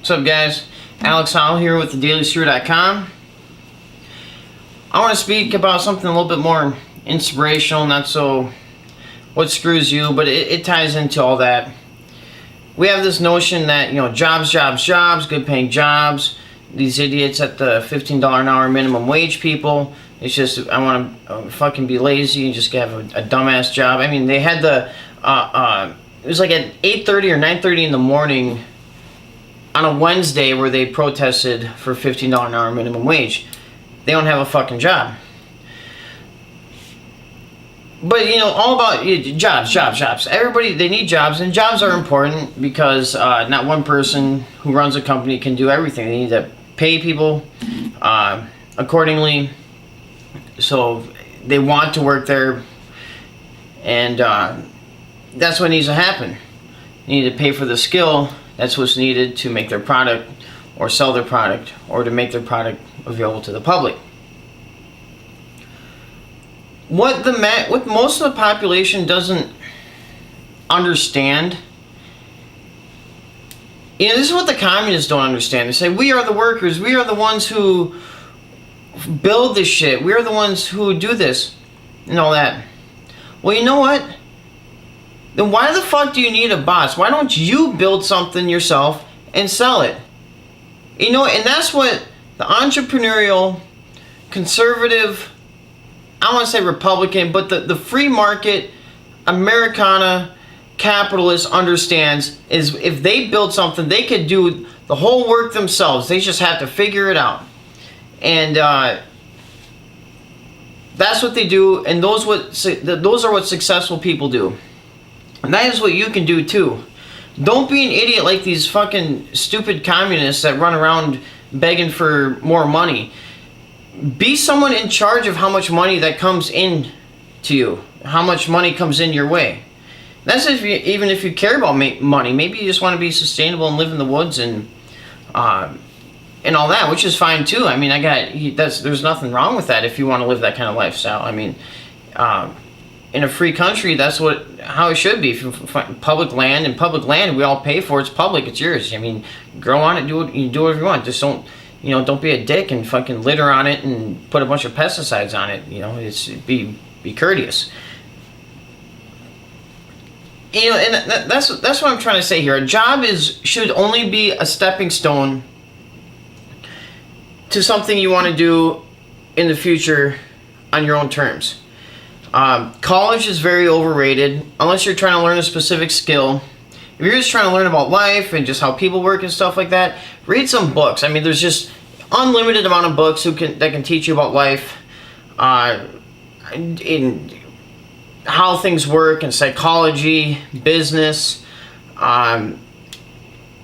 What's up, guys? Alex Howell here with thedailyscrew.com. I want to speak about something a little bit more inspirational, not so what screws you, but it ties into all that. We have this notion that, jobs, good paying jobs. These idiots at the $15 an hour minimum wage people. It's just, I want to fucking be lazy and just have a dumbass job. I mean, they had the, it was like at 8:30 or 9:30 in the morning on a Wednesday where they protested for $15 an hour minimum wage. They don't have a fucking job. But, all about jobs. Everybody, they need jobs, and jobs are important because not one person who runs a company can do everything. They need to pay people accordingly. So they want to work there, and that's what needs to happen. You need to pay for the skill. That's what's needed to make their product or sell their product or to make their product available to the public. What most of the population doesn't understand, this is what the communists don't understand. They say, we are the workers, we are the ones who build this shit, we are the ones who do this and all that. Well, you know what? Then why the fuck do you need a boss? Why don't you build something yourself and sell it? And that's what the entrepreneurial, conservative, I don't want to say Republican, but the free market, Americana, capitalist understands is if they build something, they could do the whole work themselves. They just have to figure it out. And that's what they do, and those are what successful people do. And that is what you can do too. Don't be an idiot like these fucking stupid communists that run around begging for more money. Be someone in charge of how much money that comes in to you, how much money comes in your way. That's even if you care about money. Maybe you just want to be sustainable and live in the woods and all that, which is fine too. I mean, there's nothing wrong with that if you want to live that kind of lifestyle. I mean, in a free country, that's how it should be. If you find public land, we all pay for it. It's public. It's yours. I mean, grow on it. You do whatever you want. Just don't be a dick and fucking litter on it and put a bunch of pesticides on it. It's be courteous. And that's what I'm trying to say here. A job should only be a stepping stone to something you want to do in the future on your own terms. College is very overrated unless you're trying to learn a specific skill. If you're just trying to learn about life and just how people work and stuff like that, read some books. I mean, there's just unlimited amount of books that can teach you about life, in how things work, and psychology, business,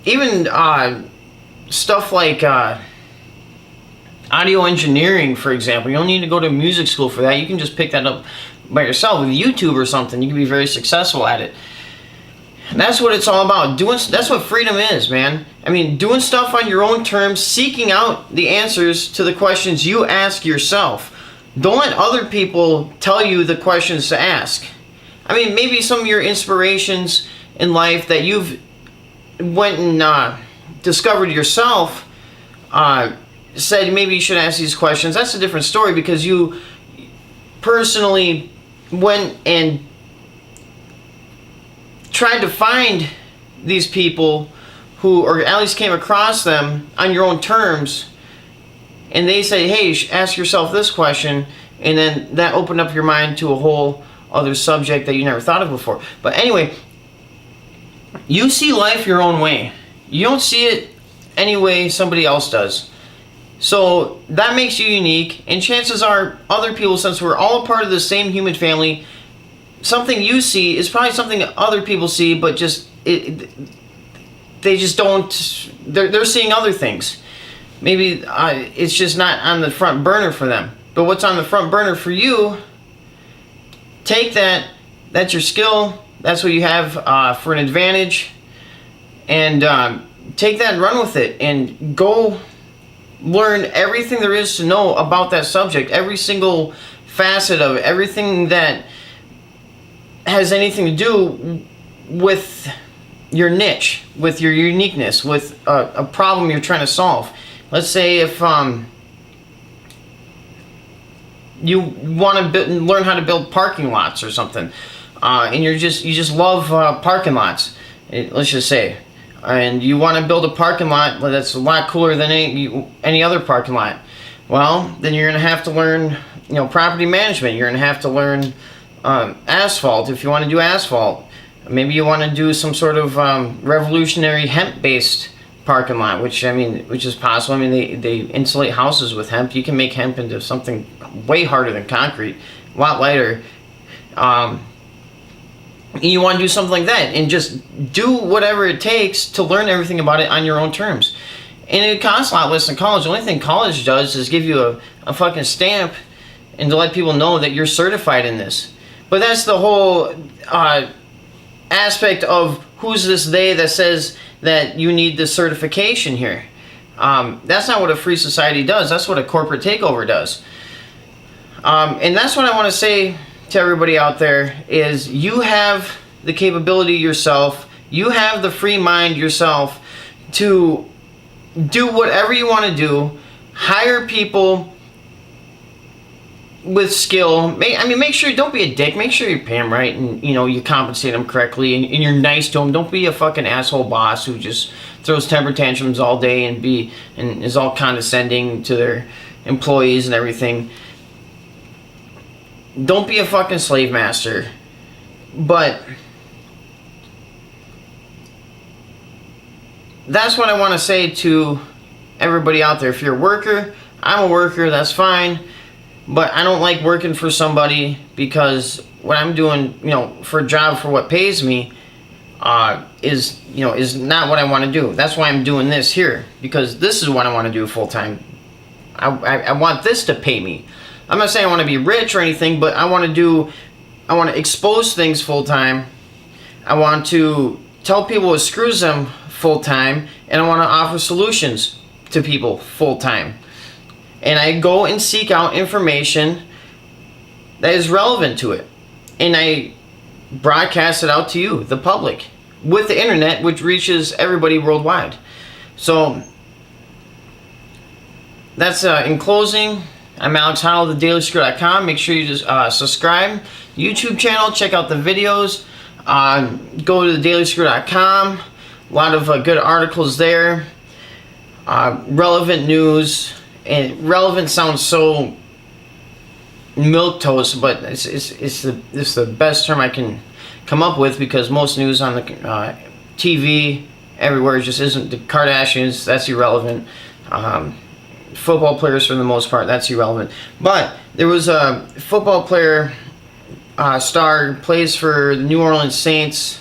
even stuff like audio engineering, for example. You don't need to go to music school for that. You can just pick that up by yourself with YouTube or something. You can be very successful at it. And that's what it's all about. That's what freedom is, man. I mean, doing stuff on your own terms, seeking out the answers to the questions you ask yourself. Don't let other people tell you the questions to ask. I mean, maybe some of your inspirations in life that you've went and discovered yourself said maybe you should ask these questions. That's a different story because you personally went and tried to find these people who, or at least came across them on your own terms, and they say, hey, ask yourself this question, and then that opened up your mind to a whole other subject that you never thought of before. But anyway, you see life your own way. You don't see it any way somebody else does. So that makes you unique, and chances are other people, since we're all a part of the same human family, something you see is probably something other people see, but they just don't. They're seeing other things. Maybe it's just not on the front burner for them. But what's on the front burner for you? Take that. That's your skill. That's what you have for an advantage, and take that and run with it, and go learn everything there is to know about that subject. Every single facet of it. Everything that has anything to do with your niche, with your uniqueness, with a problem you're trying to solve. Let's say if you want to learn how to build parking lots or something, and you just love parking lots. Let's just say, and you want to build a parking lot that's a lot cooler than any other parking lot. Well, then you're gonna have to learn, property management. You're gonna have to learn asphalt if you want to do asphalt. Maybe you want to do some sort of revolutionary hemp-based parking lot, which is possible. I mean, they insulate houses with hemp. You can make hemp into something way harder than concrete, a lot lighter. You want to do something like that, and just do whatever it takes to learn everything about it on your own terms. And it costs a lot less than college. The only thing college does is give you a fucking stamp and to let people know that you're certified in this. But that's the whole aspect of who's this they that says that you need this certification here. That's not what a free society does. That's what a corporate takeover does. And that's what I want to say to everybody out there is you have the capability yourself. You have the free mind yourself to do whatever you want to do. Hire people with skill. Make sure, don't be a dick. Make sure you pay them right, and you compensate them correctly, and you're nice to them. Don't be a fucking asshole boss who just throws temper tantrums all day and is all condescending to their employees and everything. Don't be a fucking slave master. But that's what I want to say to everybody out there. If you're a worker, I'm a worker, that's fine. But I don't like working for somebody, because what I'm doing, for a job for what pays me, is not what I want to do. That's why I'm doing this here, because this is what I want to do full time. I want this to pay me. I'm not saying I want to be rich or anything, but I want to expose things full time. I want to tell people what screws them full time, and I want to offer solutions to people full time. And I go and seek out information that is relevant to it, and I broadcast it out to you, the public, with the internet, which reaches everybody worldwide. So that's in closing. I'm Alex Howell of thedailyscrew.com. Make sure you just subscribe. YouTube channel, check out the videos. Go to thedailyscrew.com. A lot of good articles there. Relevant news. And relevant sounds so milquetoast, but it's the best term I can come up with, because most news on the TV everywhere just isn't. The Kardashians, that's irrelevant. Football players, for the most part, that's irrelevant. But there was a football player, star, plays for the New Orleans Saints.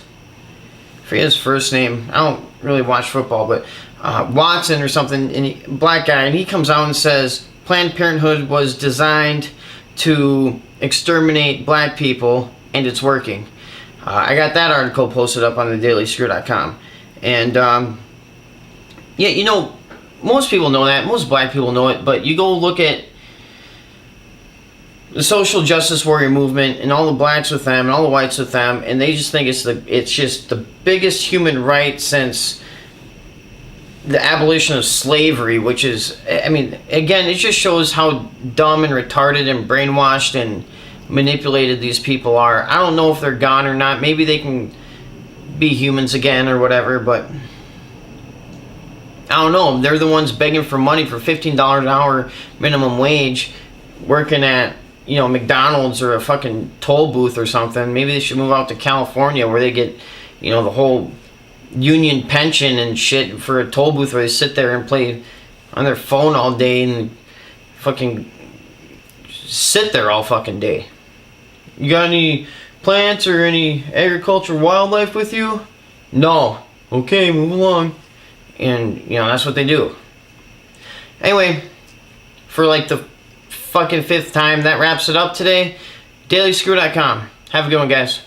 I forget his first name. I don't really watch football, but Watson or something, and black guy, and he comes out and says Planned Parenthood was designed to exterminate black people, and it's working. I got that article posted up on thedailyscrew.com, and most people know that. Most black people know it, but you go look at the social justice warrior movement and all the blacks with them and all the whites with them, and they just think it's just the biggest human right since the abolition of slavery, which is, again, it just shows how dumb and retarded and brainwashed and manipulated these people are. I don't know if they're gone or not. Maybe they can be humans again or whatever, but I don't know. They're the ones begging for money for $15 an hour minimum wage, working at McDonald's or a fucking toll booth or something. Maybe they should move out to California, where they get the whole union pension and shit, for a toll booth where they sit there and play on their phone all day and fucking sit there all fucking day. You got any plants or any agricultural wildlife with you? No. Okay, move along. And that's what they do. Anyway, for like the fucking 5th time, that wraps it up today. dailyscrew.com. Have a good one, guys.